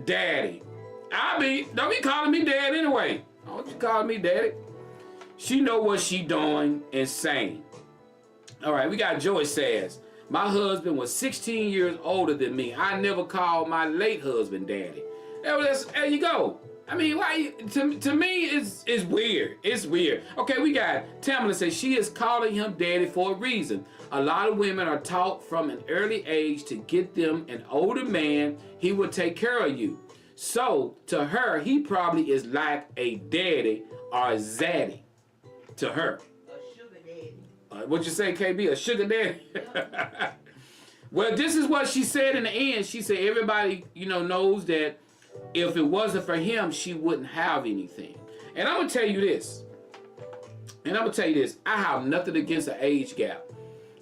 Daddy. Don't be calling me dad anyway. Don't you call me daddy. She know what she doing and saying. All right, we got Joyce says, my husband was 16 years older than me. I never called my late husband daddy. There you go. I mean, why? To me, it's weird. It's weird. Okay, we got Tamala says she is calling him daddy for a reason. A lot of women are taught from an early age to get them an older man. He will take care of you. So to her, he probably is like a daddy or a zaddy to her. A sugar daddy. What'd you say, KB? A sugar daddy? Well, this is what she said in the end. She said everybody, knows that if it wasn't for him, she wouldn't have anything. And I'm going to tell you this. I have nothing against the age gap.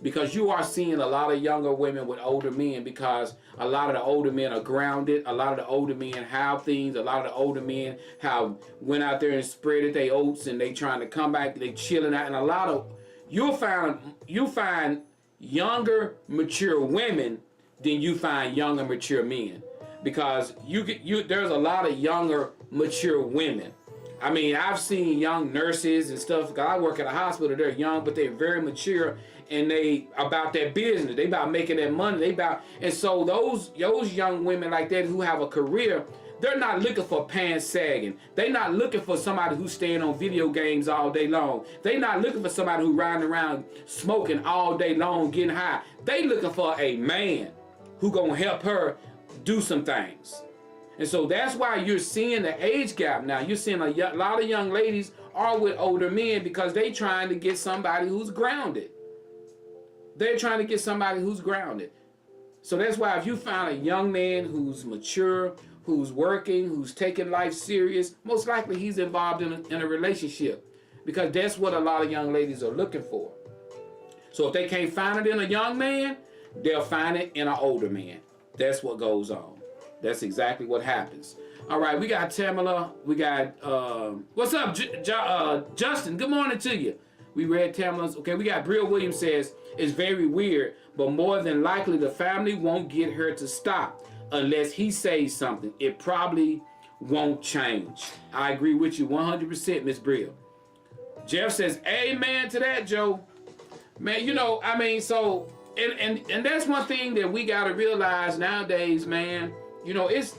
Because you are seeing a lot of younger women with older men because a lot of the older men are grounded. A lot of the older men have things. A lot of the older men have went out there and spreaded their oats and they trying to come back. They chilling out. And a lot of, you'll find younger, mature women than you find younger, mature men. Because there's a lot of younger, mature women. I mean, I've seen young nurses and stuff. I work at a hospital. They're young, but they're very mature, and they about their business. They about making that money. And so those young women like that who have a career, they're not looking for pants sagging. They're not looking for somebody who's staying on video games all day long. They're not looking for somebody who riding around smoking all day long, getting high. They looking for a man who gonna help her do some things. And so that's why you're seeing the age gap now. You're seeing a lot of young ladies are with older men because they trying to get somebody who's grounded. They're trying to get somebody who's grounded. So that's why if you find a young man who's mature, who's working, who's taking life serious, most likely he's involved in a relationship because that's what a lot of young ladies are looking for. So if they can't find it in a young man, they'll find it in an older man. That's what goes on. That's exactly what happens. All right, we got Tamala. We got, what's up, Justin? Good morning to you. We read Tamala's. Okay, we got Brill Williams says, it's very weird, but more than likely the family won't get her to stop unless he says something. It probably won't change. I agree with you 100%, Miss Brill. Jeff says, amen to that, Joe. Man, you know, I mean, so, and that's one thing that we got to realize nowadays, man. You know, it's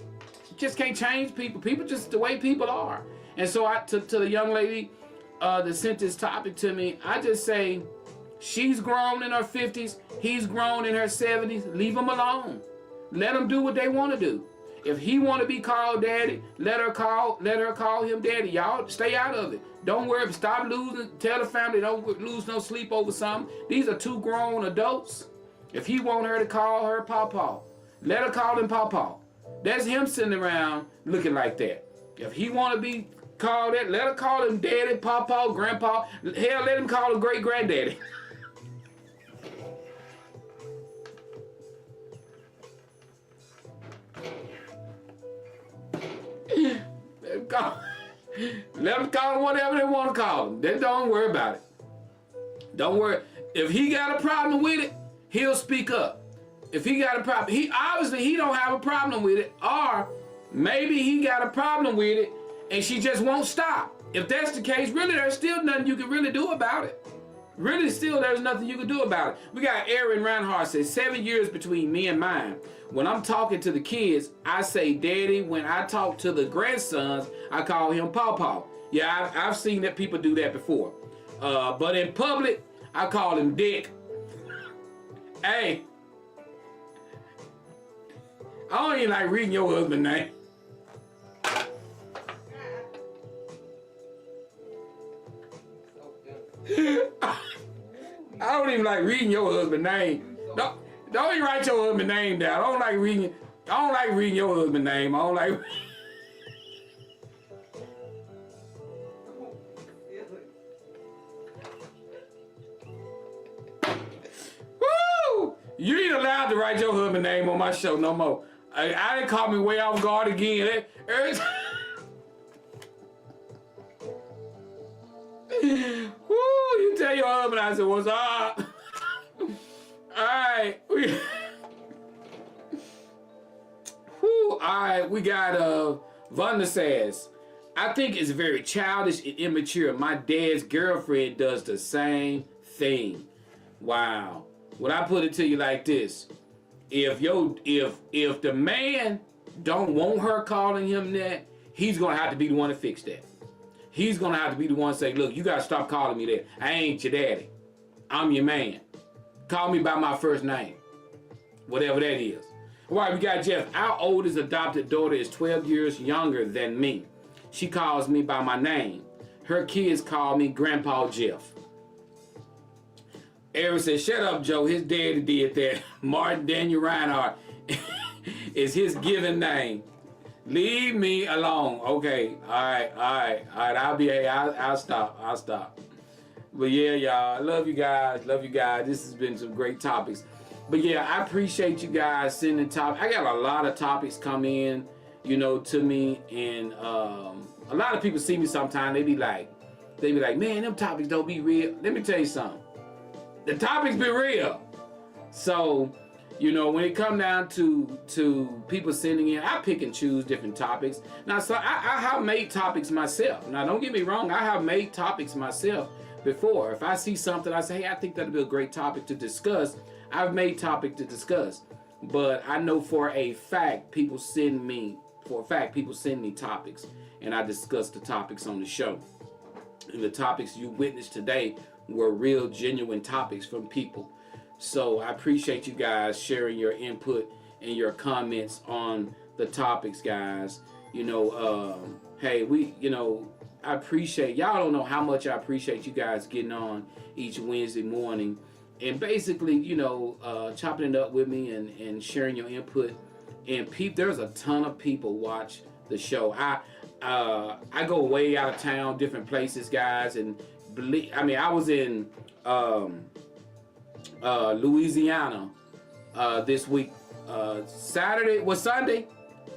just can't change people. People just the way people are. And so to the young lady that sent this topic to me, I just say, she's grown in her 50s. He's grown in her 70s. Leave them alone. Let them do what they want to do. If he want to be called daddy, let her call him daddy. Y'all stay out of it. Don't worry. Stop losing. Tell the family don't lose no sleep over something. These are two grown adults. If he want her to call her Pawpaw, let her call him Pawpaw. That's him sitting around looking like that. If he want to be called that, let her call him daddy, Pawpaw, grandpa. Hell, let him call him great granddaddy. Let them call him whatever they want to call him. Then don't worry about it. Don't worry. If he got a problem with it, he'll speak up. If he got a problem, he don't have a problem with it, or maybe he got a problem with it and she just won't stop. If that's the case, really there's still nothing you can really do about it. Really still there's nothing you can do about it. We got Aaron Reinhardt says 7 years between me and mine. When I'm talking to the kids, I say daddy. When I talk to the grandsons, I call him Pawpaw. Yeah, I've seen that people do that before. But in public, I call him Dick. Hey, I don't even like reading your husband's name. I don't even like reading your husband's name. Don't even write your husband's name down. I don't like reading your husband's name. I don't like. Woo! You ain't allowed to write your husband's name on my show no more. I didn't call me way off guard again. Woo! You tell your husband I said, what's up? Alright. Alright, we got Vanda says, I think it's very childish and immature. My dad's girlfriend does the same thing. Wow. Would I put it to you like this? If the man don't want her calling him that, he's gonna have to be the one to fix that. He's gonna have to be the one to say, look, you gotta stop calling me that. I ain't your daddy. I'm your man. Call me by my first name. Whatever that is. All right, we got Jeff. Our oldest adopted daughter is 12 years younger than me. She calls me by my name. Her kids call me Grandpa Jeff. Aaron said, shut up, Joe. His daddy did that. Martin Daniel Reinhardt is his given name. Leave me alone. Okay. All right. I'll stop. But yeah, y'all. I love you guys. This has been some great topics. But yeah, I appreciate you guys sending topics. I got a lot of topics come in, to me. And a lot of people see me sometimes. They be like, man, them topics don't be real. Let me tell you something. The topics be real. So, when it come down to people sending in, I pick and choose different topics. Now, so I have made topics myself. Now, don't get me wrong. I have made topics myself before. If I see something, I say, hey, I think that'd be a great topic to discuss. I've made topic to discuss. But I know for a fact, people send me topics. And I discuss the topics on the show. And the topics you witnessed today were real, genuine topics from people. So I appreciate you guys sharing your input and your comments on the topics, guys. Hey, I appreciate, y'all don't know how much I appreciate you guys getting on each Wednesday morning and basically, chopping it up with me and sharing your input. And there's a ton of people watch the show. I go way out of town, different places, guys, and I was in Louisiana this week.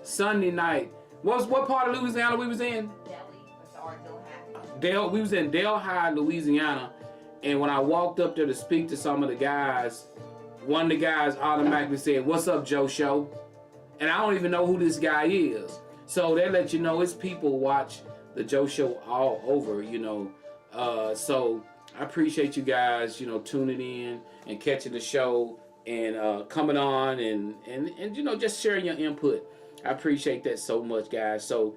Sunday night. What part of Louisiana we was in? Delhi. We was in Delhi, Louisiana, And when I walked up there to speak to some of the guys, one of the guys automatically said, "What's up, Joe Show?" And I don't even know who this guy is. So that lets you know it's people watch the Joe Show all over, you know. So I appreciate you guys, you know, tuning in and catching the show and coming on and you know, just sharing your input. I appreciate that so much, guys. So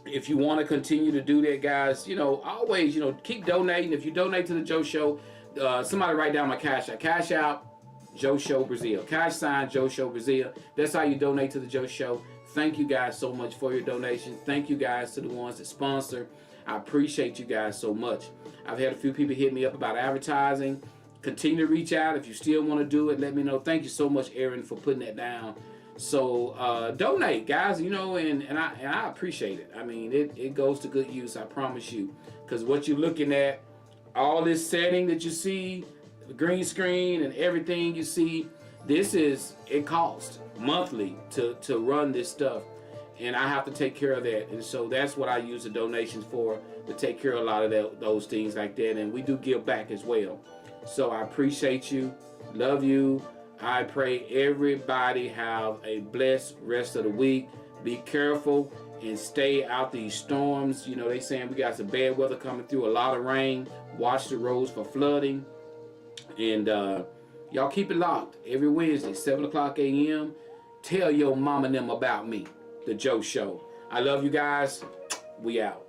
if you want to continue to do that, guys, you know, always, you know, keep donating. If you donate to the Joe Show, somebody write down my cash out. Cash out Joe Show Brazil. Cash sign Joe Show Brazil. That's how you donate to the Joe Show. Thank you guys so much for your donation. Thank you guys to the ones that sponsor. I appreciate you guys so much. I've had a few people hit me up about advertising. Continue to reach out. If you still want to do it, let me know. Thank you so much, Aaron, for putting that down. So donate, guys, you know, and I appreciate it. I mean, it goes to good use, I promise you. Because what you're looking at, all this setting that you see, the green screen and everything you see, it costs monthly to run this stuff. And I have to take care of that. And so that's what I use the donations for, to take care of a lot of those things like that. And we do give back as well. So I appreciate you. Love you. I pray everybody have a blessed rest of the week. Be careful and stay out these storms. You know, they saying we got some bad weather coming through, a lot of rain. Watch the roads for flooding. And y'all keep it locked every Wednesday, 7 o'clock a.m. Tell your mama and them about me, the Joe Show. I love you guys. We out.